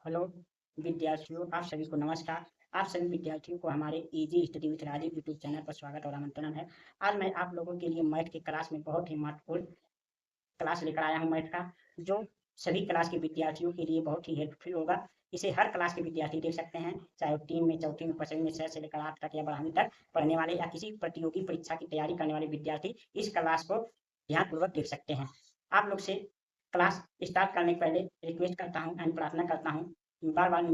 Hello विद्यार्थियों, आप सभी को नमस्कार। आप सभी विद्यार्थियों को हमारे easy study with Rajeev YouTube channel पर स्वागत और आमंत्रण है। आज मैं आप लोगों के लिए मैथ की क्लास में बहुत ही महत्वपूर्ण क्लास लेकर आया हूँ मैथ का, जो सभी क्लास के विद्यार्थियों के लिए बहुत ही हेल्पफुल होगा। इसे हर क्लास के विद्यार्थी देख सकते हैं, चाहे वो 3 में, चौथी में, 5वीं में, 6 से लेकर 8 तक या 12वीं तक पढ़ने वाले या किसी प्रतियोगी परीक्षा की तैयारी करने वाले विद्यार्थी इस क्लास को ध्यानपूर्वक देख सकते हैं। आप लोग से क्लास स्टार्ट करने के पहले रिक्वेस्ट करता हूँ एंड प्रार्थना करता हूँ, बार बार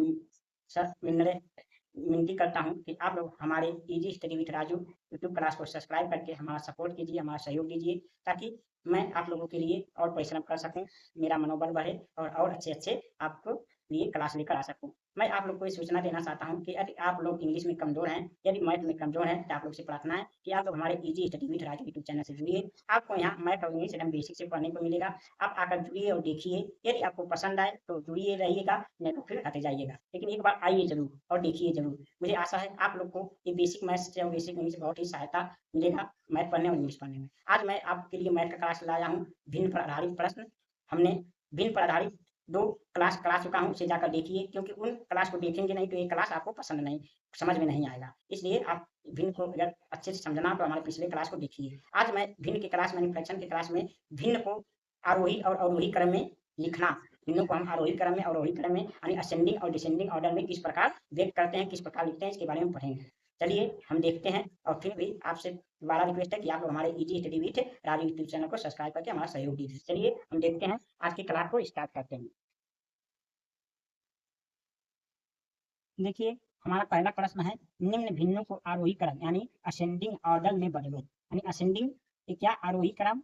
सर विनती करता हूँ कि आप लोग हमारे easy study with Raju YouTube class को सब्सक्राइब करके हमारा सपोर्ट कीजिए, हमारा सहयोग दीजिए, ताकि मैं आप लोगों के लिए और परिश्रम कर सकूं, मेरा मनोबल बढ़े और अच्छे अच्छे आपको लिए क्लास लेकर आ सकूं। मैं आप लोग को ये सूचना देना चाहता हूं कि यदि आप लोग इंग्लिश में कमजोर हैं, यदि मैथ में कमजोर हैं, तो आप लोग से प्रार्थना है कि आप लोग हमारे easy study with Raju YouTube channel से जुड़िए। आपको यहाँ मैथ और इंग्लिश एकदम बेसिक से पढ़ने को मिलेगा। आप आकर जुड़िए और देखिए। यदि आपको पसंद आए तो जुड़िए रहिएगा, नहीं तो फिर हटे जाइएगा, लेकिन एक बार आइए जरूर और देखिए जरूर। मुझे आशा है आप लोग को ये बेसिक मैथ्स से और बेसिक इंग्लिश बहुत ही सहायता मिलेगा मैथ पढ़ने और इंग्लिश पढ़ने में। आज मैं आपके लिए मैथ का क्लास लाया हूँ, भिन्न पर आधारित प्रश्न। हमने भिन्न पर आधारित 2 क्लास करा चुका हूँ, उसे जाकर देखिए, क्योंकि उन क्लास को देखेंगे नहीं तो ये क्लास आपको पसंद नहीं, समझ में नहीं आएगा। इसलिए आप भिन्न को अगर अच्छे से समझना तो हमारे पिछले क्लास को देखिए। आज मैं भिन्न की क्लास में, फ्रैक्शन की क्लास में भिन्न को आरोही और अवरोही क्रम में लिखना, भिन्नों को हम आरोही क्रम में, अवरोही क्रम में यानी असेंडिंग और डिसेंडिंग ऑर्डर में किस प्रकार व्यक्त करते हैं, किस प्रकार लिखते हैं, इसके बारे में पढ़ेंगे। चलिए हम देखते हैं। और फिर भी आपसे दोबारा रिक्वेस्ट है कि आप लोग हमारे easy study with Raju YouTube channel को सब्सक्राइब करके हमारा सहयोग दीजिए। चलिए हम देखते हैं, आज की क्लास को स्टार्ट करते हैं। देखिए, हमारा पहला प्रश्न है, निम्न भिन्नों को आरोही क्रम यानी असेंडिंग ऑर्डर में बदलो। यानी असेंडिंग क्या, आरोही क्रम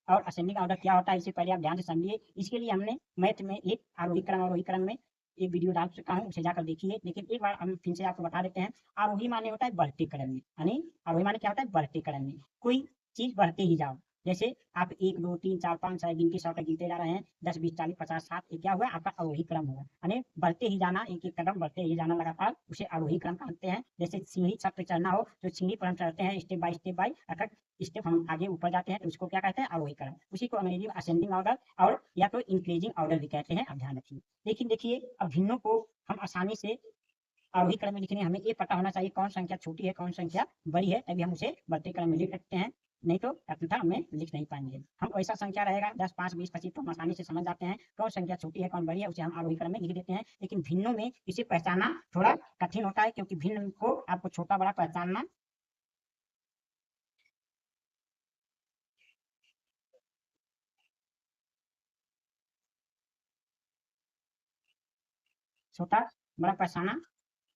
और असेंडिंग ऑर्डर क्या होता है, इससे पहले आप ध्यान से समझिए। इसके लिए हमने मैथ में एक आरोही क्रम अवरोही क्रम में एक वीडियो डाल चुका हूँ, उसे जाकर देखिए। लेकिन एक बार हम फिर से आपको बता देते हैं। आरोही माने होता है बढ़ते क्रम में, यानी आरोही माने क्या होता है, बढ़ते क्रम में कोई चीज बढ़ते ही जाओ। जैसे आप 1 2 3 4 5 6 गिनती 100 तक गिनते जा रहे हैं, 10 20 40 50 60, ये क्या हुआ, आपका आरोही क्रम हुआ। यानी बढ़ते ही जाना, एक एक कदम बढ़ते ही जाना लगातार, उसे आरोही क्रम कहते हैं। जैसे सीढ़ी छत पे चढ़ना हो तो सीढ़ी पर हम चढ़ते हैं स्टेप बाय अगर स्टेप हम आगे ऊपर जाते हैं तो उसको क्या कहते हैं, आरोही क्रम। उसी को अंग्रेजी में असेंडिंग ऑर्डर और या तो इंक्रीजिंग ऑर्डर भी कहते हैं, आप ध्यान रखिए। लेकिन देखिए, अब भिन्नों को हम आसानी से आरोही क्रम में लिखने, हमें ये पता होना चाहिए कौन संख्या छोटी है कौन संख्या बड़ी है, तभी हम उसे बढ़ते क्रम में लिख सकते हैं। नहीं तो अन्यथा हमें लिख नहीं पाएंगे। हम ऐसा संख्या रहेगा 10 5 20 25 तो हम आसानी से समझ जाते हैं कौन संख्या छोटी है कौन बड़ी है, उसे हम आरोही क्रम में लिख देते हैं। लेकिन भिन्नों में इसे पहचानना थोड़ा कठिन होता है, क्योंकि भिन्न को आपको छोटा बड़ा पहचानना, छोटा बड़ा पहचानना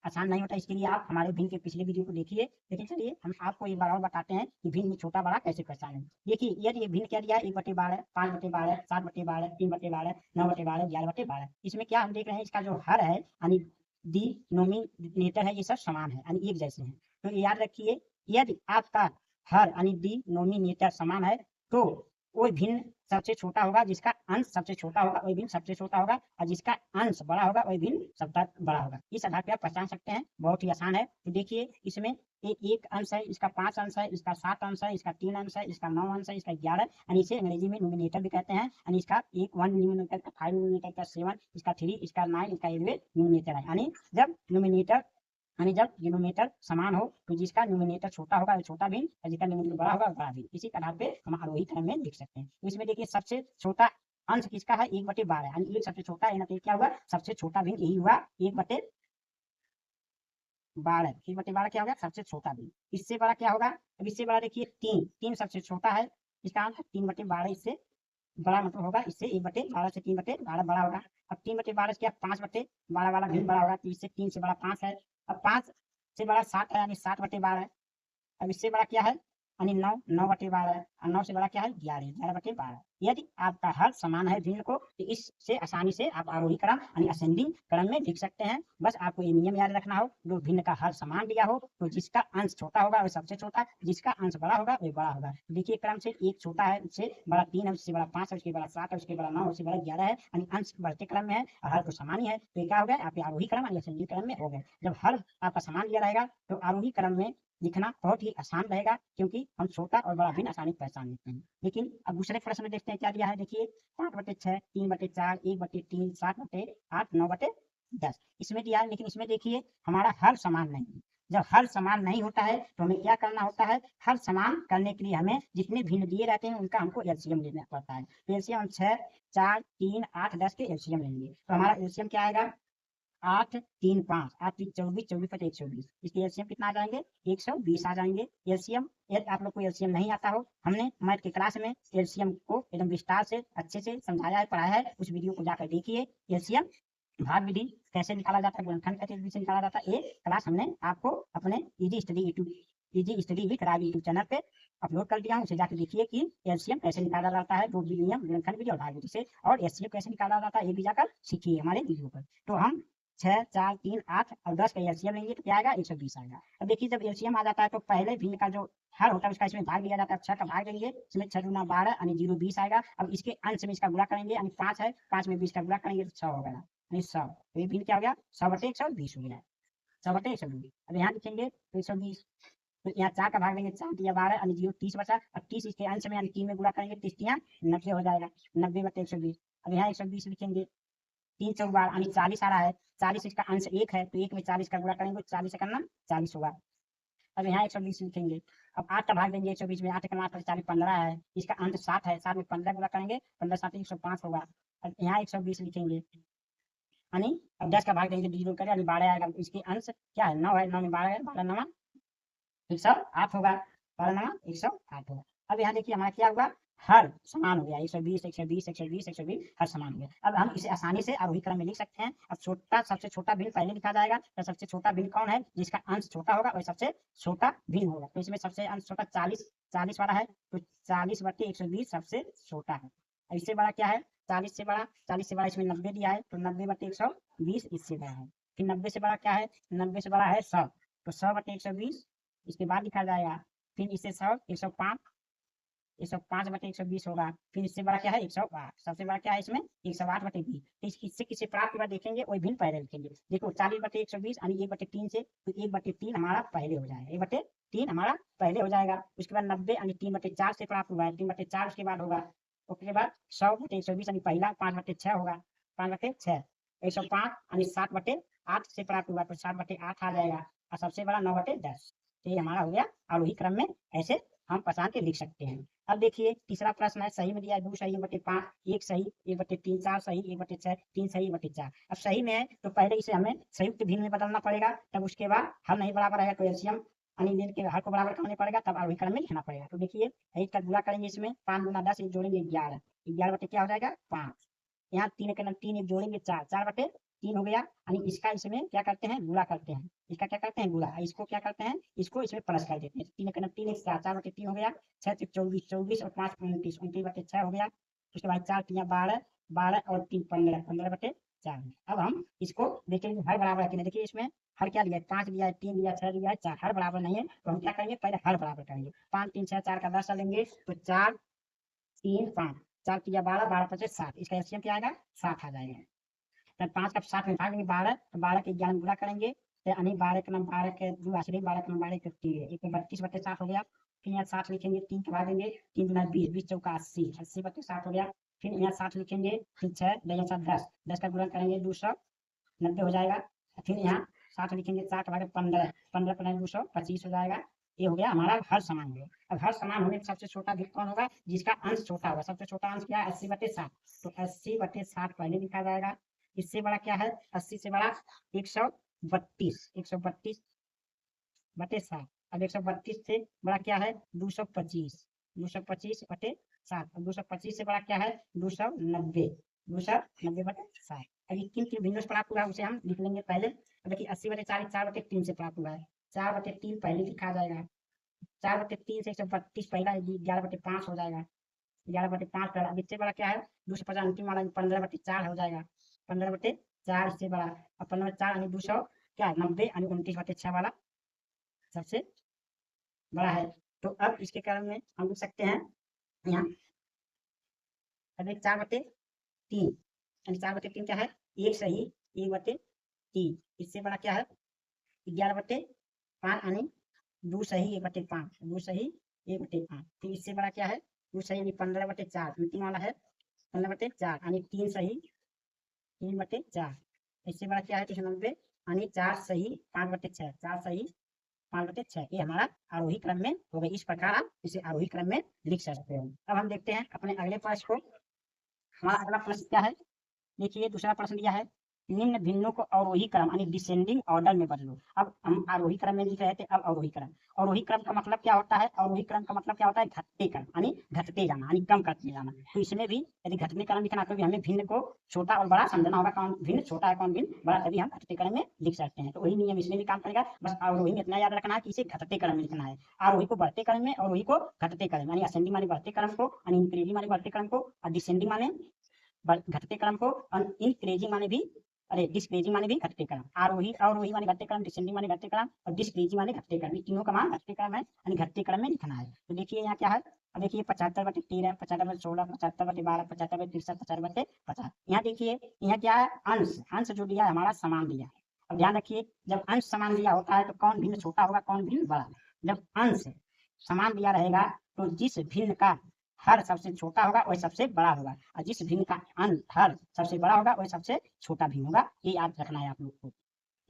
आसान नहीं होता। इसके लिए आप हमारे भिन्न के पिछले वीडियो को देखिए। लेकिन चलिए हम आपको एक बार और बताते हैं कि भिन्न में छोटा बड़ा कैसे पहचानें। देखिए, यदि ये भिन्न क्या दिया है, 1/12, 5/12, 7/12, 3/12, 9/12, 11/12, इसमें क्या हम देख रहे हैं, इसका जो हर है यानी डिनोमिनेटर है, ये सब समान है यानी एक जैसे हैं। तो ये याद रखिए, यदि आपका हर यानी डिनोमिनेटर समान है तो वो भिन्न सबसे छोटा होगा, जिसका अंश सबसे छोटा होगा वही भिन्न सबसे छोटा होगा, और जिसका अंश बड़ा होगा वही भिन्न सबसे बड़ा होगा। इस आधार पे आप पहचान सकते हैं, बहुत ही आसान है। तो देखिए, इसमें एक अंश है, इसका 5 अंश है, इसका 7 अंश है, इसका 3 अंश है, इसका 9 अंश है, इसका 11, यानी इसे अंग्रेजी में न्यूमिनेटर भी कहते हैं। यानी इसका 1 न्यूमिनेटर का 5 न्यूमिनेटर का 7, इसका 3, इसका 9, इसका 11 न्यूमिनेटर है। यानी जब न्यूमिनेटर यानी जब डिनोमिनेटर समान हो तो जिसका न्यूमिनेटर छोटा होगा वो छोटा भिन्न, और जिसका न्यूमिनेटर बड़ा होगा वो बड़ा भिन्न। इसी के आधार पे हम आरोही क्रम में लिख सकते हैं। तो इसमें देखिए, सबसे छोटा अंश किसका है, 1/12, यानी एक सबसे छोटा है ना, तो क्या हुआ, सबसे छोटा भिन्न यही हुआ 1/12। 1/12 क्या होगा, सबसे छोटा भिन्न। इससे बड़ा क्या होगा, अब इससे बड़ा देखिए 3, 3 सबसे छोटा है, इसका आंसर 3/12। इससे बड़ा मतलब होगा, इससे 1/12 से 3/12 बड़ा होगा। अब 3/12 से क्या, 5/12 वाला भिन्न बड़ा होगा, तो इससे 3 से बड़ा 5 है। अब 5 से बड़ा 7 है, यानी 7/12। अब इससे बड़ा क्या है, यानी 9, 9/12, और 9 से बड़ा क्या है, 11, 11/12। यदि आपका हर समान है भिन्न को, तो इससे आसानी से आप आरोही क्रम यानी असेंडिंग क्रम में लिख सकते हैं। बस आपको ये नियम याद रखना हो, जो भिन्न का हर समान दिया हो तो जिसका अंश छोटा होगा वो सबसे छोटा, जिसका अंश बड़ा होगा वो बड़ा होगा। देखिए, क्रम से एक छोटा है, उससे बड़ा 3 है, उससे बड़ा 5 है, उसके बड़ा 7 है, उसके बड़ा 9, उससे बड़ा 11 है, यानी अंश बढ़ते क्रम में है और हर तो समान ही है। तो ये क्या हो गया, आपके आरोही क्रम यानी असेंडिंग क्रम में हो गए। जब हर आपका समान दिया रहेगा तो आरोही क्रम में लिखना बहुत ही आसान रहेगा, क्योंकि हम छोटा और बड़ा भिन्न आसानी से पहचान लेते हैं। लेकिन अब दूसरे प्रश्न में देखते हैं क्या दिया है। देखिए, 5/6, 3/4, 1/3, 7/8, 9/12, 10 इसमें दिया है, लेकिन इसमें देखिए हमारा हर समान नहीं है। जब हर समान नहीं होता है तो हमें क्या करना होता है, हर समान करने के लिए हमें जितने भिन्न दिए रहते हैं उनका हमको एलसीएम लेना पड़ता है। तो एलसीएम हम 6, 4, 3, 8, 10 के एलसीएम लेंगे। तो हमारा एलसीएम क्या आएगा, 8, 3, 5, 8, 3, 24, 24 बटे 120। इसके एलसीएम कितना आ जाएंगे, 120 आ जाएंगे। एलसीएम यदि आप लोग को एलसीएम नहीं आता हो, हमने मैथ की क्लास में एलसीएम को एकदम विस्तार से अच्छे से समझाया है, पढ़ाया है, उस वीडियो को जाकर देखिए। एलसीएम भाग विधि कैसे निकाला जाता है, गुणनखंड कैसे निकाला जाता है, ये क्लास हमने आपको अपने easy study with Raj YouTube channel पे अपलोड कर दिया हूँ। उसे जाकर देखिए कि एलसीएम कैसे निकाला जाता है, दो नियम, गुणनखंड विधि और भाग विधि से, और एचसीएफ कैसे निकाला जाता है, ये भी जाकर सीखिए हमारे वीडियो पर। तो हम 6, 4, 3, 8 और 10 का एलसीएम लेंगे तो क्या आएगा, 120 आएगा। अब देखिए जब एलसीएम आ जाता है तो पहले भिन्न का जो हर होता है उसका इसमें भाग लिया जाता है। 6 का भाग देंगे, इसमें 6 दूना 12 यानी 0 20 आएगा। अब इसके अंश में इसका गुणा करेंगे, यानी 5 है, 5 में 20 का गुणा करेंगे तो 6 हो गया, यानी 100। तो ये भिन्न क्या हो गया, 100 बटे 120 हो गया, 100 बटे 120। अब यहाँ लिखेंगे तो 120, तो यहाँ 4 का भाग देंगे, 4 दिया 12 यानी 0 30 बचा। अब 30 इसके अंश में यानी 3 में गुणा करेंगे, 30 यहाँ 90 हो जाएगा, 90 बटे 120। अब यहाँ 120 लिखेंगे, 3 चौक 12 यानी 40 आ रहा है, 40 इसका अंश 1 है, तो 1 में 40 का गुणा करेंगे, 40 से करना 40 होगा। अब यहाँ 120 लिखेंगे। अब 8 का भाग देंगे 120 में, 8 का 8 40 15 है, इसका अंश 7 है, 7 में 15 गुणा करेंगे, 15 7 105 होगा। अब यहाँ 120 लिखेंगे, यानी अब 10 का भाग देंगे, जीरो करें यानी 12 आएगा। इसके अंश क्या है, 9 है, 9 में 12 है, 12 9 108 होगा, 12 9 108 होगा। अब यहाँ देखिए हमारा क्या होगा, हर समान हो गया, 120 120 120 120 हर समान हो गया। अब हम इसे आसानी से आरोही क्रम में लिख सकते हैं। अब सबसे छोटा भिन्न पहले लिखा जाएगा, तो सबसे छोटा भिन्न कौन है, जिसका अंश छोटा होगा वही सबसे छोटा भिन्न होगा। तो इसमें सबसे अंश छोटा 40 वाला है, तो 40 बटे 120 सबसे छोटा है। अब इससे बड़ा क्या है, 40 से बड़ा, 40 से बड़ा इसमें 90 दिया है, तो 90 बटे 120 इससे बड़ा है। फिर 90 से बड़ा क्या है, 90 से बड़ा है 100, तो 100 बटे 120 इसके बाद लिखा जाएगा। फिर इससे 100 105 बटे 120 होगा। फिर इससे बड़ा क्या है, 108, सबसे बड़ा क्या है इसमें 108 बटे 20। इससे किससे प्राप्त हुआ देखेंगे, वही भिन्न पहले लिखेंगे। देखो 40 बटे 120 यानी 1 बटे 3 से, तो 1 बटे 3 हमारा पहले हो जाएगा, 1 बटे 3 हमारा पहले हो जाएगा। उसके बाद 90 यानी 3 बटे 4 से प्राप्त हुआ है, 3 बटे 4 उसके बाद होगा। उसके बाद 100 बटे 120 यानी पहला 5 बटे 6 होगा, 5 बटे 6। 105 यानी 7 बटे 8 से प्राप्त हुआ, तो 7 बटे 8 आ जाएगा, और सबसे बड़ा 9 बटे 10। तो ये हमारा हो गया आरोही क्रम में, ऐसे हम पहचान के लिख सकते हैं। अब देखिए तीसरा प्रश्न है, सही में दिया है 2 सही 1 बटे 5, 1 सही 1 बटे 3, 4 सही 1 बटे 6, 3 सही 1 बटे 4। अब सही में है तो पहले इसे हमें संयुक्त भिन्न में बदलना पड़ेगा, तब उसके बाद हल नहीं बराबर रहेगा तो एलसीएम यानी के हर को बराबर करने पड़ेगा, तब आरोही क्रम में लिखना पड़ेगा। तो देखिए 1 का गुणा करेंगे, इसमें 5 गुना 10, एक जोड़ेंगे 11, 11 बटे क्या हो जाएगा 5। यहाँ 3 के 3 एक जोड़ेंगे 4, 4 बटे 3 हो गया, यानी इसका इसमें क्या करते हैं, गुणा करते हैं, इसका क्या करते हैं गुणा, इसको क्या करते हैं, इसको इसमें प्लस कर देते हैं। 3 के 3 4, 4 बटे 3 हो गया, 6 24 24 और 5 29, 29 बटे 6 हो गया। उसके बाद 4 3 12, 12 और 3 15, 15 बटे 4। अब हम इसको देखेंगे हर बराबर है कि नहीं। देखिए इसमें हर क्या लिया है, 5 लिया है, 3 लिया है, 6 लिया है, 4, हर बराबर नहीं है, तो हम क्या करेंगे, पहले हर बराबर करेंगे। 5 3 6 4 का 10 लेंगे, तो 4 3 5, 4 3 12, 12 5 7, इसका एलसीएम क्या आएगा 7 आ जाएगा। तब 5 का 7 में भाग देंगे 12, तो 12 के 11 गुणा करेंगे, तो यानी 12 के 12 के 2 आश्री, 12 के 12 के 3 है, 1 32 बटे 7 हो गया। फिर यहाँ 7 लिखेंगे, 3 के भाग देंगे, 3 गुना 20, 20 चौका 80, 80 बटे 7 हो गया। फिर यहाँ 7 लिखेंगे, फिर 6 यहाँ 7 10, 10 का गुणा करेंगे 290 हो जाएगा। फिर यहाँ 7 लिखेंगे, 4 के भाग 15, 15 पर 225 हो जाएगा। ये हो गया हमारा हर समान हो गया। अब हर समान होने पर सबसे छोटा भिन्न कौन होगा, जिसका अंश छोटा होगा। सबसे छोटा अंश क्या है, 80 बटे 7, तो 80 बटे 7 पहले लिखा जाएगा। इससे बड़ा क्या है, 80 से बड़ा 132, 132 बटे 7। अब 132 से बड़ा क्या है 225, 225 बटे 7। अब 225 से बड़ा क्या है 290, 290 बटे 7। अब ये किन भिन्नों से प्राप्त हुआ है उसे हम लिख लेंगे पहले। अब देखिए 80 बटे 40 4 बटे 3 से प्राप्त हुआ है, 4 बटे 3 पहले लिखा जाएगा। 4 बटे 3 से 132 पहला 11 बटे 5 हो जाएगा, 11 बटे 5 पहला। अब इससे बड़ा क्या है 250 अंतिम वाला 15 बटे 4 हो जाएगा, 15 बटे 4 इससे बड़ा। अब 15 बटे 4 यानी 200 क्या 90 यानी 29 बटे 6 वाला सबसे बड़ा है। तो अब इसके कारण में हम लिख सकते हैं यहाँ, अब 4 बटे 3 यानी 4 बटे 3 क्या है 1 सही 1 बटे 3। इससे बड़ा क्या है 11 बटे 5 यानी 2 सही 1 बटे 5, 2 सही 1 बटे 5। फिर इससे बड़ा क्या है 2 सही यानी 15 बटे 4, अंतिम वाला है 15 बटे 4 यानी 3 सही 3 बटे 4। इससे बड़ा क्या है 390 यानी 4 सही 5/6, 4 सही 5/6 ये हमारा आरोही क्रम में हो गई। इस प्रकार आप इसे आरोही क्रम में लिख सकते हो। अब हम देखते हैं अपने अगले प्रश्न को। हमारा अगला प्रश्न क्या है, देखिए दूसरा प्रश्न दिया है, निम्न भिन्नों को अवरोही क्रम यानी डिसेंडिंग ऑर्डर में बदलो। अब हम आरोही क्रम में लिख रहे थे, अब अवरोही क्रम। अवरोही क्रम का मतलब क्या होता है, अवरोही क्रम का मतलब क्या होता है, घटते क्रम यानी घटते जाना यानी कम करते जाना। तो इसमें भी यदि घटने क्रम लिखना तो भी हमें भिन्न को छोटा और बड़ा समझना होगा, कौन भिन्न छोटा है कौन भिन्न बड़ा, तभी हम घटते क्रम में लिख सकते हैं। तो वही नियम इसमें भी काम करेगा, बस अवरोही में इतना याद रखना है कि इसे घटते क्रम में लिखना है। आरोही को बढ़ते क्रम में, अवरोही को घटते क्रम यानी असेंडिंग माने बढ़ते क्रम को, यानी इंक्रीजिंग माने बढ़ते क्रम को, और डिसेंडिंग माने घटते क्रम को, और इंक्रीजिंग माने भी डिस्क्रीजिंग माने भी घटते क्रम। आरोही अवरोही माने घटते क्रम, डिसेंडिंग माने घटते क्रम, और डिस्क्रीजिंग माने घटते क्रम। ये तीनों का मान घटते क्रम है यानी घटते क्रम में लिखना है। तो देखिए यहाँ क्या है, अब देखिए 75/13, 75/16, 75/12, 75/63, 75/50। यहाँ देखिए यहाँ क्या है, अंश, अंश जो दिया है हमारा समान दिया है। अब ध्यान रखिए, जब अंश समान दिया होता है तो कौन भिन्न छोटा होगा कौन भिन्न बड़ा। जब अंश समान दिया रहेगा तो जिस भिन्न का हर सबसे छोटा होगा वही सबसे बड़ा होगा, और जिस भिन्न का हर सबसे बड़ा होगा वही सबसे छोटा भिन्न होगा। ये याद रखना है आप लोग को।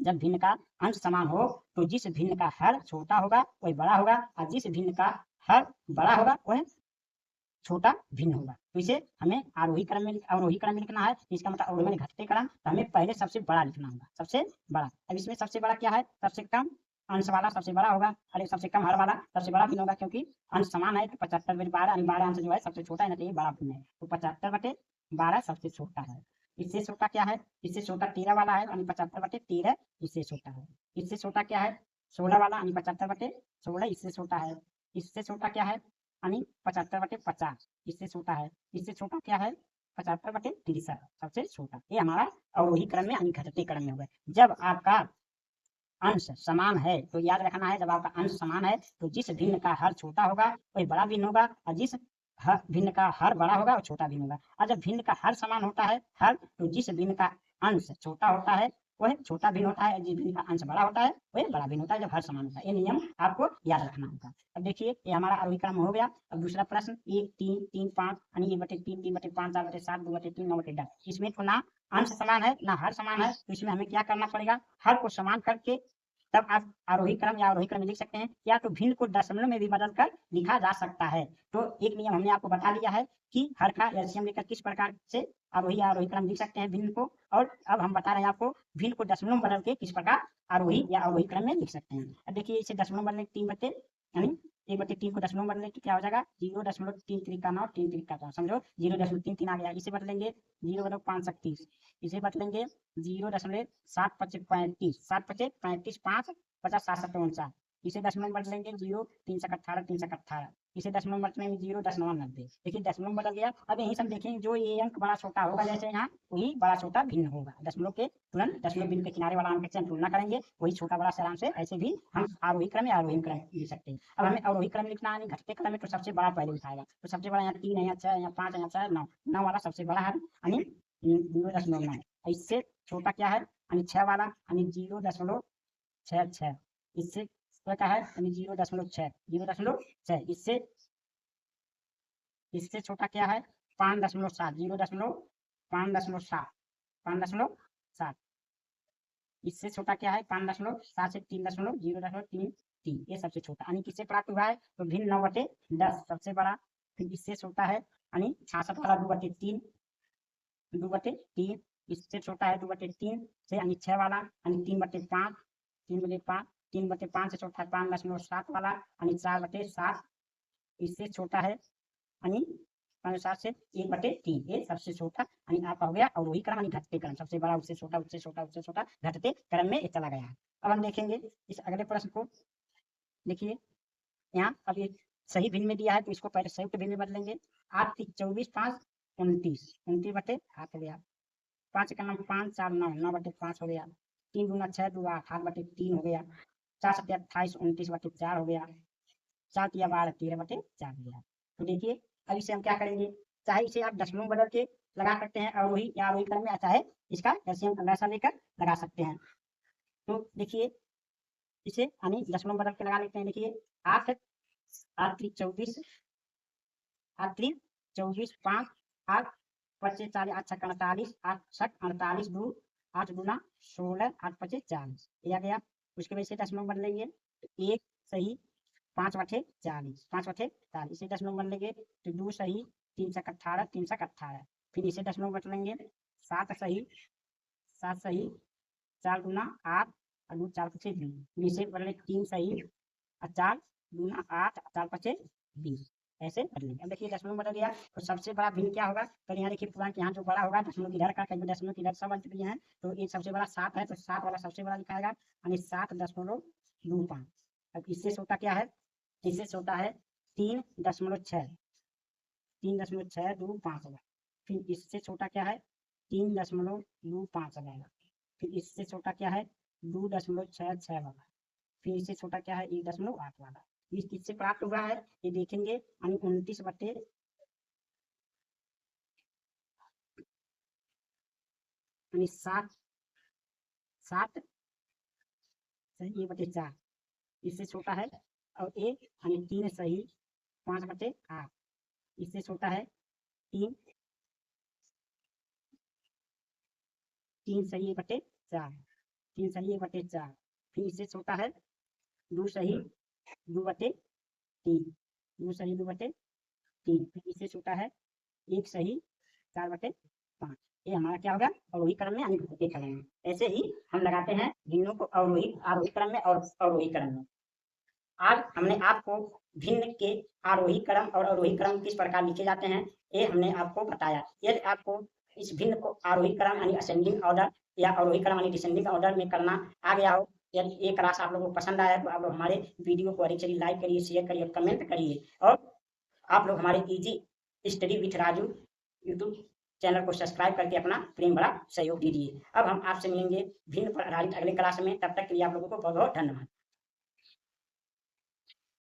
जब भिन्न का अंश समान हो तो जिस भिन्न का हर छोटा होगा वही बड़ा होगा, और जिस भिन्न का हर बड़ा होगा वह छोटा भिन्न होगा। तो इसे हमें अवरोही क्रम में लिखना है। इसका मतलब अवरोही में घटते क्रम, तो हमें पहले सबसे बड़ा लिखना होगा, सबसे बड़ा। अब इसमें सबसे बड़ा क्या है, सबसे कम अंश वाला सबसे बड़ा होगा, अरे सबसे कम हर वाला सबसे बड़ा भिन्न होगा, क्योंकि अंश समान है। तो 75/12 12 अंश जो है सबसे छोटा है, ना तो ये बड़ा भिन्न है। तो 75/12 सबसे छोटा है। इससे छोटा क्या है, इससे छोटा 13 वाला है यानी 75/13 इससे छोटा है। इससे छोटा क्या है 16 वाला यानी 75/16 इससे छोटा है। इससे छोटा क्या है यानी 75/50 इससे छोटा है। इससे छोटा क्या है 75/63 सबसे छोटा। ये हमारा अवरोही क्रम में यानी घटते क्रम में होगा। जब आपका अंश समान है तो याद रखना है, जब आपका अंश समान है तो जिस भिन्न का हर छोटा होगा वही बड़ा भिन्न होगा, और जिस भिन्न का हर बड़ा होगा वो छोटा भिन्न होगा। और जब भिन्न का हर समान होता है हर, तो जिस भिन्न का अंश छोटा होता है वह छोटा भिन्न होता है, जिस भिन्न का अंश बड़ा होता है वह बड़ा भिन्न होता है जब हर समान होता है। ये नियम आपको याद रखना होगा। अब देखिए ये हमारा आरोही क्रम हो गया। अब दूसरा प्रश्न 1 3 3 5 यानी 1/3 3/5 4/7 2/3 9/10। इसमें तो ना अंश समान है ना हर समान है, तो इसमें हमें क्या करना पड़ेगा, हर को समान करके तब आप आरोही क्रम या अवरोही क्रम में लिख सकते हैं, या तो भिन्न को दशमलव में भी बदल कर लिखा जा सकता है। तो एक नियम हमने आपको बता दिया है कि हर का एलसीएम लेकर किस प्रकार से आरोही या अवरोही क्रम लिख सकते हैं भिन्न को, और अब हम बता रहे हैं आपको भिन्न को दशमलव में बदल के किस प्रकार आरोही या अवरोही क्रम में लिख सकते हैं। अब देखिए इसे दशमलव बदलने 3 यानी 1/3 को दशमलव बदलने की क्या हो जाएगा 0.33 3 3 का 9 समझो 0.33 आ गया। इसे बदलेंगे 0.530, इसे बदलेंगे 0.725 725 5 50 7 7 49, इसे दशमलव बदलेंगे 0 3 18 3 18, इसे दशमलव बदलेंगे 0.90। देखिए दशमलव बदल गया। अब यही सब देखेंगे जो ये अंक बड़ा छोटा होगा जैसे यहाँ वही बड़ा छोटा भिन्न होगा। दशमलव के तुरंत दशमलव भिन्न के किनारे वाला अंक से हम तुलना करेंगे, वही छोटा बड़ा से आराम से ऐसे भी हम आरोही क्रम या आरोही क्रम लिख सकते हैं। अब हमें अवरोही क्रम लिखना है, घटते क्रम में तो सबसे बड़ा पहले लिखाएगा। तो सबसे बड़ा यहाँ 3 है, यहाँ 6 है, यहाँ 5 है, यहाँ 6 9 9 वाला सबसे बड़ा है यानी 0.9। इससे छोटा क्या है यानी 6 वाला यानी 0.66, इससे क्या है यानी 0.6 0.6। इससे छोटा क्या है 5.7 0.5.7 5.7। इससे छोटा क्या है 5.7 से 3.0.33, ये सबसे छोटा यानी किससे प्राप्त हुआ है तो भिन्न 9/10 सबसे बड़ा। फिर इससे छोटा है यानी 66 वाला 2/3 2/3, इससे छोटा है 2/3 से यानी 6 वाला यानी 3/5 3/5 से छोटा है 5.7 वाला यानी 4/7, इससे छोटा है यानी 5.7 से 1/3, ये सबसे छोटा यानी आपका हो गया अवरोही क्रम यानी घटते क्रम। सबसे बड़ा उससे छोटा उससे छोटा उससे छोटा घटते क्रम में ये चला गया है। अब हम देखेंगे इस अगले प्रश्न को। देखिए यहाँ अब ये सही भिन्न में दिया है तो इसको पहले संयुक्त भिन्न में बदलेंगे। 8 3 24 5 29 29/8 हो गया। 5 का नाम 5 4 9 9/5 हो गया। 3 दूना 6 2 8 8/3 हो गया। 4 7 28 29/4 हो गया। 4 3 12 13/4 हो गया। तो देखिए अब इसे हम क्या करेंगे, चाहे इसे आप दशमलव बदल के लगा सकते हैं अवरोही या आरोही क्रम में, चाहे इसका एलसीएम वैसा लेकर लगा सकते हैं। तो देखिए इसे यानी दशमलव बदल के लगा लेते हैं। देखिए 8 8 3 24 8 3 24 5 8 25 40 8 6 48 8 6 48 2 8 दूना 16, 8 पचे 40, ये आ गया। उसके बाद इसे दशमलव बदलेंगे तो 1 सही 5 बटे 40, 5 बटे 40, इसे दशमलव बदलेंगे तो 2 सही 3 सक 18, 3 सक 18, फिर इसे दशमलव बदलेंगे 7 सही 4 दूना 8 और 2 4 पचे 20, फिर इसे बदले 3 सही 4 दूना 8 4 पचे 20, ऐसे बदलेंगे। अब देखिए दशमलव बदल गया तो सबसे बड़ा भिन्न क्या होगा, तो यहाँ देखिए पूर्णांक यहाँ जो बड़ा होगा दशमलव की इधर का, कहीं दशमलव की इधर सब अंक दिए हैं, तो ये सबसे बड़ा 7 है, तो 7 वाला सबसे बड़ा लिखाएगा, यानी 7.25। अब इससे छोटा क्या है, इससे छोटा है 3.6, 3.625 होगा। फिर इससे छोटा क्या है 3.25 जाएगा। फिर इससे छोटा क्या है 2.66 वाला। फिर इससे छोटा क्या है 1.8 वाला। इस किससे प्राप्त हुआ है ये देखेंगे, यानी 29 बटे 7 सही 1/4, इससे छोटा है, और ए यानी 3 सही 5/8, इससे छोटा है 3 सही 1/4, 3 सही 1/4, फिर इससे छोटा है 2 सही 2/3, 2 सही 2/3, फिर इससे छोटा है 1 सही 4/5। ये हमारा क्या होगा अवरोही क्रम में, यानी घटते क्रम में। ऐसे ही हम लगाते हैं भिन्नों को आरोही क्रम में और अवरोही क्रम में। आज हमने आपको भिन्न के आरोही क्रम और अवरोही क्रम किस प्रकार लिखे जाते हैं ये हमने आपको बताया। यदि आपको इस भिन्न को आरोही क्रम यानी असेंडिंग ऑर्डर या अवरोही क्रम यानी डिसेंडिंग ऑर्डर में करना आ गया हो, यदि ये क्लास आप लोगों को पसंद आया तो आप लोग हमारे वीडियो को अधिक से लाइक करिए, शेयर करिए, कमेंट करिए, और आप लोग हमारे easy study with Raju YouTube channel को सब्सक्राइब करके अपना प्रेम भरा सहयोग दीजिए। अब हम आपसे मिलेंगे भिन्न पर आधारित अगले क्लास में, तब तक के लिए आप लोगों को बहुत बहुत धन्यवाद।